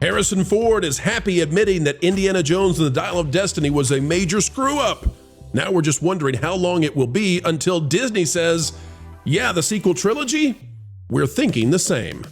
Harrison Ford is happy admitting that Indiana Jones and the Dial of Destiny was a major screw-up. Now we're just wondering how long it will be until Disney says, yeah, the sequel trilogy, we're thinking the same.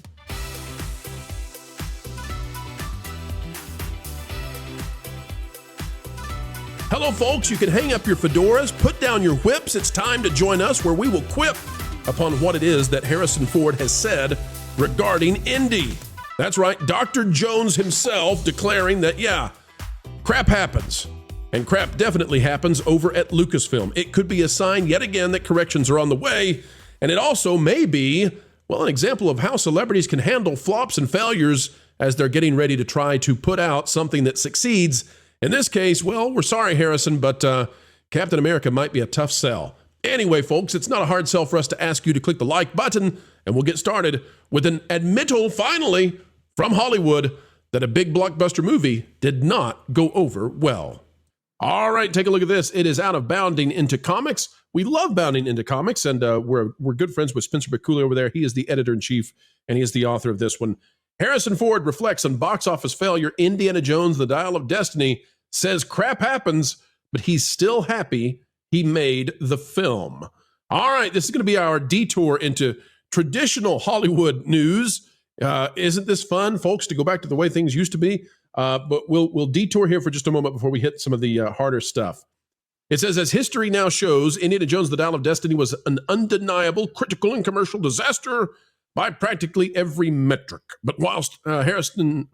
Hello, folks. You can hang up your fedoras, put down your whips. It's time to join us where we will quip upon what it is that Harrison Ford has said regarding Indy. That's right, Dr. Jones himself declaring that, yeah, crap happens. And crap definitely happens over at Lucasfilm. It could be a sign yet again that corrections are on the way. And it also may be, well, an example of how celebrities can handle flops and failures as they're getting ready to try to put out something that succeeds. In this case, well, we're sorry, Harrison, but Captain America might be a tough sell. Anyway, folks, it's not a hard sell for us to ask you to click the like button, and we'll get started with an admittal, finally, from Hollywood that a big blockbuster movie did not go over well. All right, take a look at this. It is out of Bounding Into Comics. We love Bounding Into Comics, and we're good friends with Spencer McCooley over there. He is the editor-in-chief, and he is the author of this one. Harrison Ford reflects on box office failure. Indiana Jones, The Dial of Destiny, says crap happens, but he's still happy he made the film. All right, this is going to be our detour into traditional Hollywood news. Isn't this fun, folks, to go back to the way things used to be? But we'll detour here for just a moment before we hit some of the harder stuff. It says, as history now shows, Indiana Jones, The Dial of Destiny was an undeniable critical and commercial disaster by practically every metric. But while star Harrison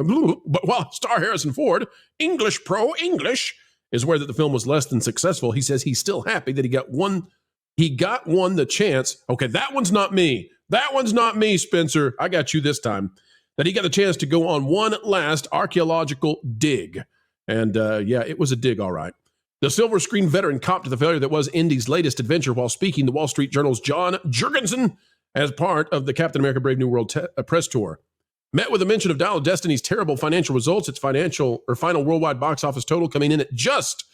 Ford, English pro English, is aware that the film was less than successful, he says he's still happy that he got one the chance. Okay, that one's not me. That one's not me, Spencer. I got you this time. That he got the chance to go on one last archaeological dig. And yeah, it was a dig, all right. The silver screen veteran copped to the failure that was Indy's latest adventure while speaking to Wall Street Journal's John Jurgensen as part of the Captain America Brave New World press tour. Met with a mention of Dial of Destiny's terrible financial results, its final worldwide box office total coming in at just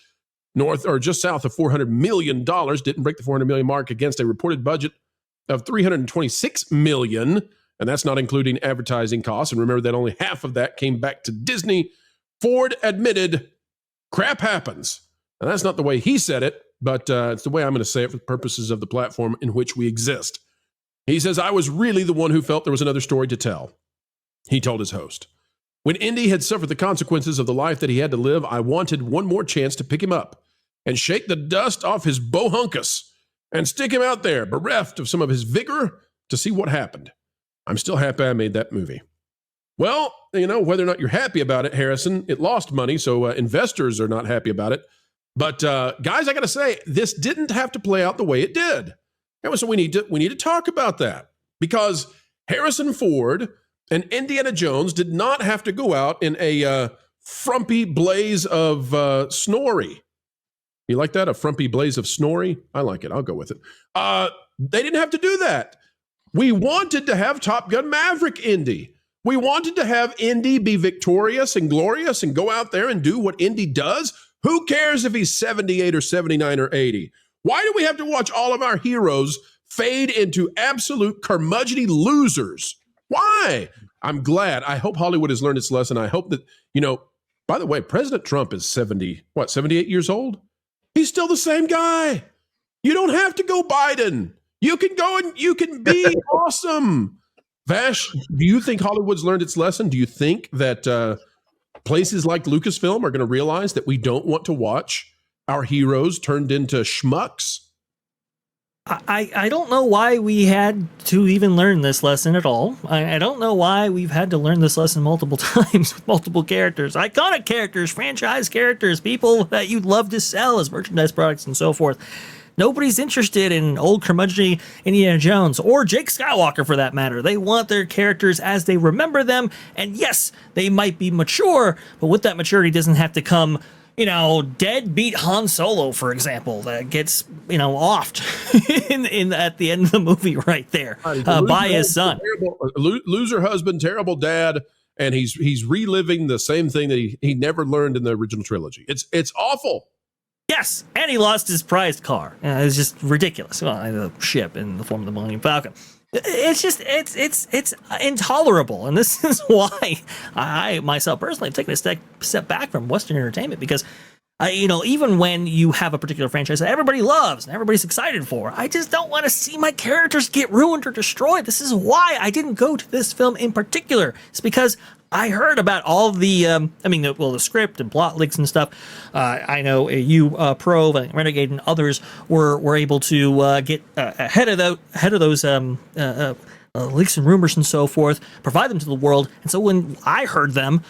south of $400 million, didn't break the $400 million mark against a reported budget of $326 million, and that's not including advertising costs. And remember that only half of that came back to Disney. Ford admitted, crap happens. And that's not the way he said it, but it's the way I'm going to say it for the purposes of the platform in which we exist. He says, I was really the one who felt there was another story to tell, he told his host. When Indy had suffered the consequences of the life that he had to live, I wanted one more chance to pick him up and shake the dust off his bohunkus and stick him out there, bereft of some of his vigor, to see what happened. I'm still happy I made that movie. Well, you know, whether or not you're happy about it, Harrison, it lost money, so investors are not happy about it. But guys, I got to say, this didn't have to play out the way it did. And so we need to talk about that, because Harrison Ford and Indiana Jones did not have to go out in a frumpy blaze of snorri. You like that? A frumpy blaze of snorri? I like it. I'll go with it. They didn't have to do that. We wanted to have Top Gun Maverick Indy. We wanted to have Indy be victorious and glorious and go out there and do what Indy does. Who cares if he's 78 or 79 or 80? Why do we have to watch all of our heroes fade into absolute curmudgeony losers? Why? I'm glad. I hope Hollywood has learned its lesson. I hope that, by the way, President Trump is 78 years old? He's still the same guy. You don't have to go Biden. You can go and you can be awesome. Vash, do you think Hollywood's learned its lesson? Do you think that places like Lucasfilm are going to realize that we don't want to watch our heroes turned into schmucks? I don't know why we had to even learn this lesson at all. I don't know why we've had to learn this lesson multiple times with multiple characters, iconic characters, franchise characters, people that you'd love to sell as merchandise products and so forth. Nobody's interested in old curmudgeony Indiana Jones or Jake Skywalker for that matter. They want their characters as they remember them. And yes, they might be mature, but with that maturity doesn't have to come, deadbeat Han Solo, for example, that gets, offed at the end of the movie right there by his son. Loser husband, terrible dad, and he's reliving the same thing that he never learned in the original trilogy. It's awful. Yes, and he lost his prized car. It's just ridiculous. Well, the ship in the form of the Millennium Falcon. It's just it's intolerable, and this is why I myself personally have taken a step back from Western entertainment, because even when you have a particular franchise that everybody loves and everybody's excited for, I just don't want to see my characters get ruined or destroyed. This is why I didn't go to this film in particular. It's because I heard about all the, the script and plot leaks and stuff. I know you, Pro, and Renegade, and others were able to get ahead of those leaks and rumors and so forth, provide them to the world. And so when I heard them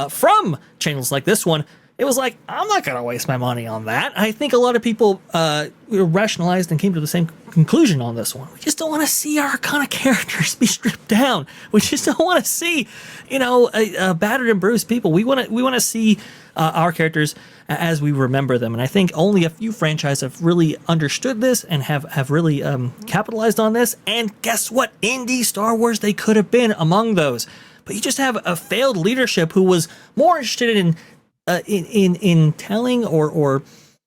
from channels like this one, it was like, I'm not going to waste my money on that. I think a lot of people rationalized and came to the same conclusion on this one. We just don't want to see our iconic characters be stripped down. We just don't want to see, battered and bruised people. We want to see our characters as we remember them. And I think only a few franchises have really understood this and have really capitalized on this. And guess what? Indie Star Wars, they could have been among those. But you just have a failed leadership who was more interested in telling or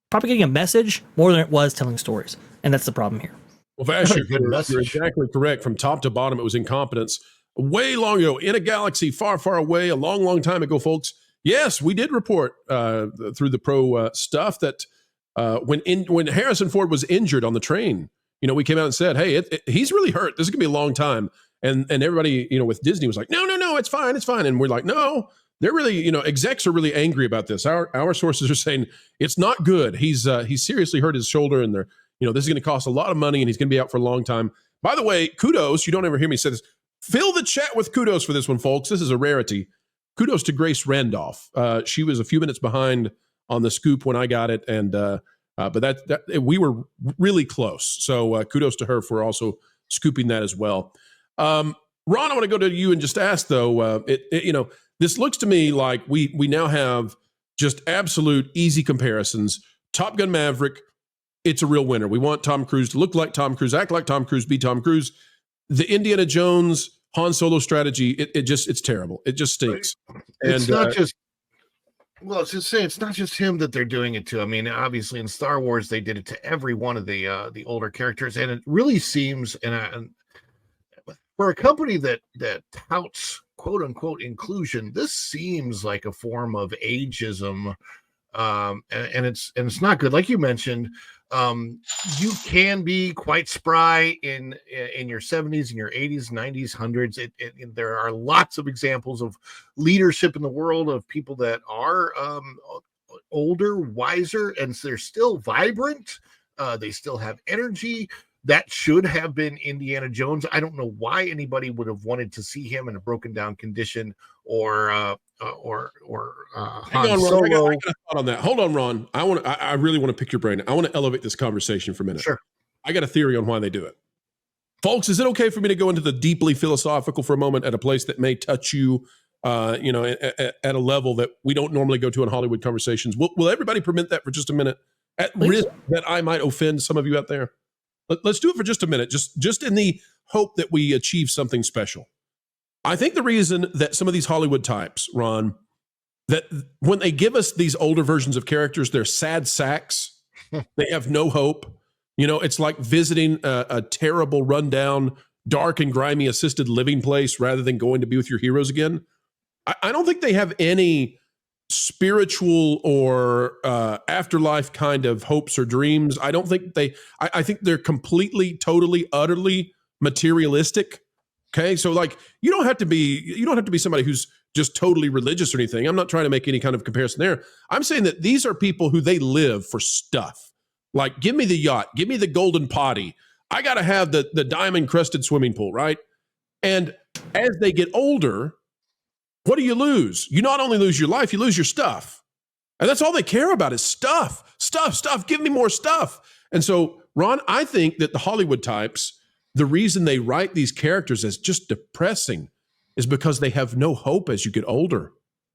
propagating a message more than it was telling stories, and that's the problem here. Well, Vash, you're exactly correct. From top to bottom, it was incompetence. Way long ago, in a galaxy far, far away, a long, long time ago, folks. Yes, we did report through the Pro stuff that when Harrison Ford was injured on the train, we came out and said, "Hey, he's really hurt. This is gonna be a long time." And everybody, with Disney was like, "No, it's fine, it's fine." And we're like, "No." They're really, execs are really angry about this. Our sources are saying it's not good. He's seriously hurt his shoulder, and they're, this is going to cost a lot of money, and he's going to be out for a long time. By the way, kudos. You don't ever hear me say this. Fill the chat with kudos for this one, folks. This is a rarity. Kudos to Grace Randolph. She was a few minutes behind on the scoop when I got it, and but that we were really close. So kudos to her for also scooping that as well. Ron, I want to go to you and just ask though. This looks to me like we now have just absolute easy comparisons. Top Gun Maverick, it's a real winner. We want Tom Cruise to look like Tom Cruise, act like Tom Cruise, be Tom Cruise. The Indiana Jones Han Solo strategy, it's terrible. It just stinks. It's not just it's not just him that they're doing it to. I mean, obviously in Star Wars they did it to every one of the older characters, and it really seems and for a company that touts quote unquote inclusion, this seems like a form of ageism, and it's not good. Like you mentioned, you can be quite spry in your 70s, in your 80s, 90s, 100s. There are lots of examples of leadership in the world of people that are older, wiser, and they're still vibrant. They still have energy. That should have been Indiana Jones. I don't know why anybody would have wanted to see him in a broken down condition or Han Solo. I got a thought on that. Hold on, Ron. I really want to pick your brain. I want to elevate this conversation for a minute. Sure. I got a theory on why they do it. Folks, is it okay for me to go into the deeply philosophical for a moment at a place that may touch you, at a level that we don't normally go to in Hollywood conversations? Will everybody permit that for just a minute? At risk that I might offend some of you out there? Let's do it for just a minute, just in the hope that we achieve something special. I think the reason that some of these Hollywood types, Ron, that when they give us these older versions of characters, they're sad sacks. They have no hope. It's like visiting a terrible, rundown, dark and grimy assisted living place rather than going to be with your heroes again. I don't think they have any spiritual or afterlife kind of hopes or dreams. I don't think I think they're completely, totally, utterly materialistic. Okay. So you don't have to be somebody who's just totally religious or anything. I'm not trying to make any kind of comparison there. I'm saying that these are people who they live for stuff. Like, give me the yacht, give me the golden potty. I got to have the diamond crusted swimming pool. Right. And as they get older, what do you lose? You not only lose your life, you lose your stuff. And that's all they care about is stuff. Give me more stuff. And so, Ron, I think that the Hollywood types, the reason they write these characters as just depressing is because they have no hope as you get older.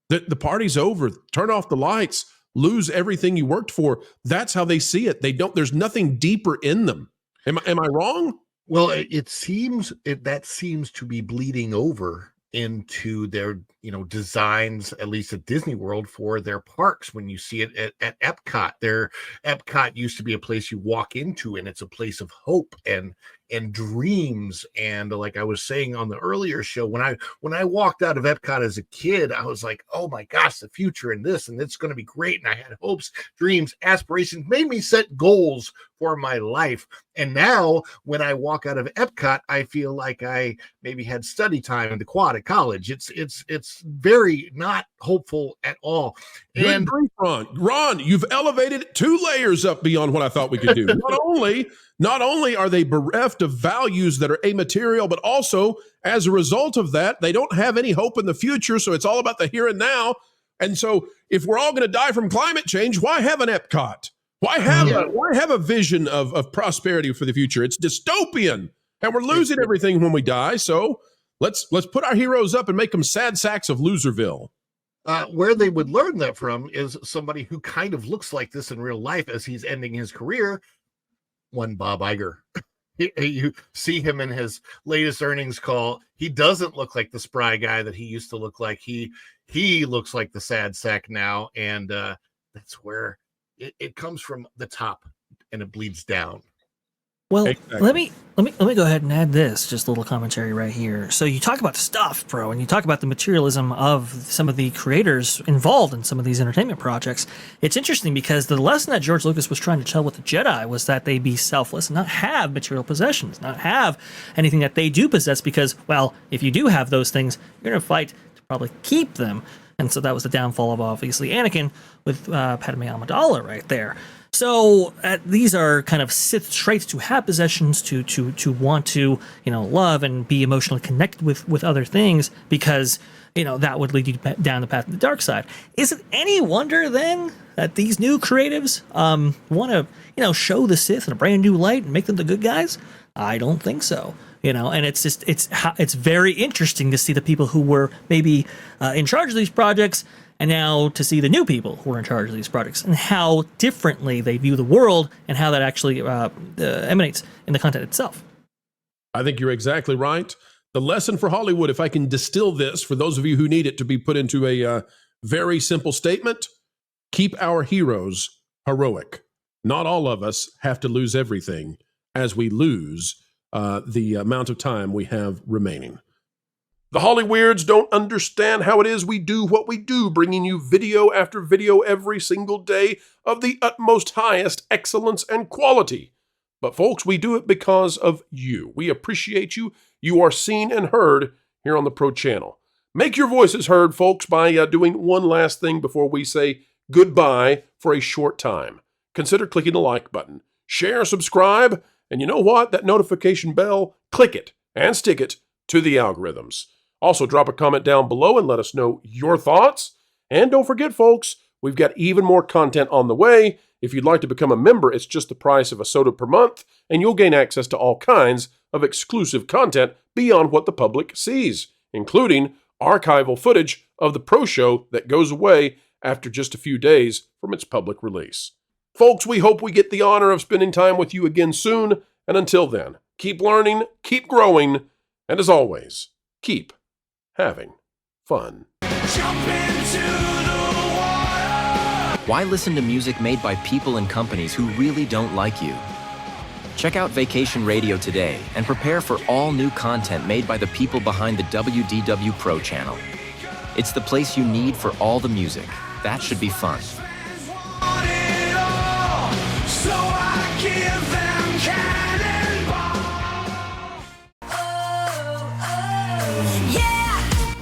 The party's over. Turn off the lights. Lose everything you worked for. That's how they see it. There's nothing deeper in them. Am I wrong? Well, that seems to be bleeding over into their designs, at least at Disney World, for their parks. When you see it at Epcot, Epcot used to be a place you walk into, and it's a place of hope, and and dreams. And like I was saying on the earlier show, when I walked out of Epcot as a kid, I was like, oh my gosh, the future and this, and it's going to be great. And I had hopes, dreams, aspirations, made me set goals for my life. And now when I walk out of Epcot, I feel like I maybe had study time in the quad at college. It's very not hopeful at all. And Ron, you've elevated 2 layers up beyond what I thought we could do. Not only are they bereft of values that are amaterial, but also as a result of that, they don't have any hope in the future. So it's all about the here and now. And so if we're all going to die from climate change, why have an Epcot? Why have a vision of prosperity for the future? It's dystopian, and we're losing everything when we die. So let's put our heroes up and make them sad sacks of Loserville. Where they would learn that from is somebody who kind of looks like this in real life as he's ending his career. One Bob Iger. You see him in his latest earnings call. He doesn't look like the spry guy that he used to look like. He looks like the sad sack now, and that's where it comes from the top and it bleeds down. Well, exactly. let me go ahead and add this, just a little commentary right here. So you talk about stuff, bro, and you talk about the materialism of some of the creators involved in some of these entertainment projects. It's interesting because the lesson that George Lucas was trying to tell with the Jedi was that they be selfless and not have material possessions, not have anything that they do possess, because, well, if you do have those things, you're going to fight to probably keep them. And so that was the downfall of, obviously, Anakin with Padme Amidala right there. So these are kind of Sith traits, to have possessions, to want to, love and be emotionally connected with other things, because, that would lead you down the path of the dark side. Is it any wonder then that these new creatives want to, show the Sith in a brand new light and make them the good guys? I don't think so. And it's very interesting to see the people who were maybe in charge of these projects, and now to see the new people who are in charge of these projects and how differently they view the world and how that actually emanates in the content itself. I think you're exactly right. The lesson for Hollywood, if I can distill this for those of you who need it to be put into a very simple statement: keep our heroes heroic. Not all of us have to lose everything as we lose the amount of time we have remaining. The Hollyweirds don't understand how it is we do what we do, bringing you video after video every single day of the utmost highest excellence and quality. But folks, we do it because of you. We appreciate you. You are seen and heard here on the Pro Channel. Make your voices heard, folks, by doing one last thing before we say goodbye for a short time. Consider clicking the like button. Share, subscribe, and you know what? That notification bell, click it and stick it to the algorithms. Also, drop a comment down below and let us know your thoughts. And don't forget, folks, we've got even more content on the way. If you'd like to become a member, it's just the price of a soda per month, and you'll gain access to all kinds of exclusive content beyond what the public sees, including archival footage of the Pro Show that goes away after just a few days from its public release. Folks, we hope we get the honor of spending time with you again soon, and until then, keep learning, keep growing, and as always, keep having fun. Why listen to music made by people and companies who really don't like you? Check out Vacation Radio today and prepare for all new content made by the people behind the WDW Pro channel. It's the place you need for all the music. That should be fun.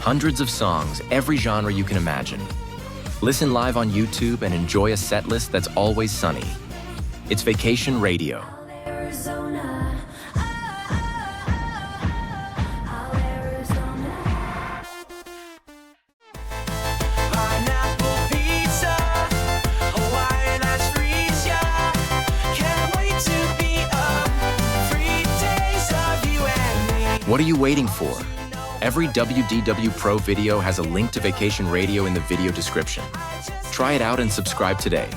Hundreds of songs, every genre you can imagine. Listen live on YouTube and enjoy a set list that's always sunny. It's Vacation Radio. What are you waiting for? Every WDW Pro video has a link to Vacation Radio in the video description. Try it out and subscribe today.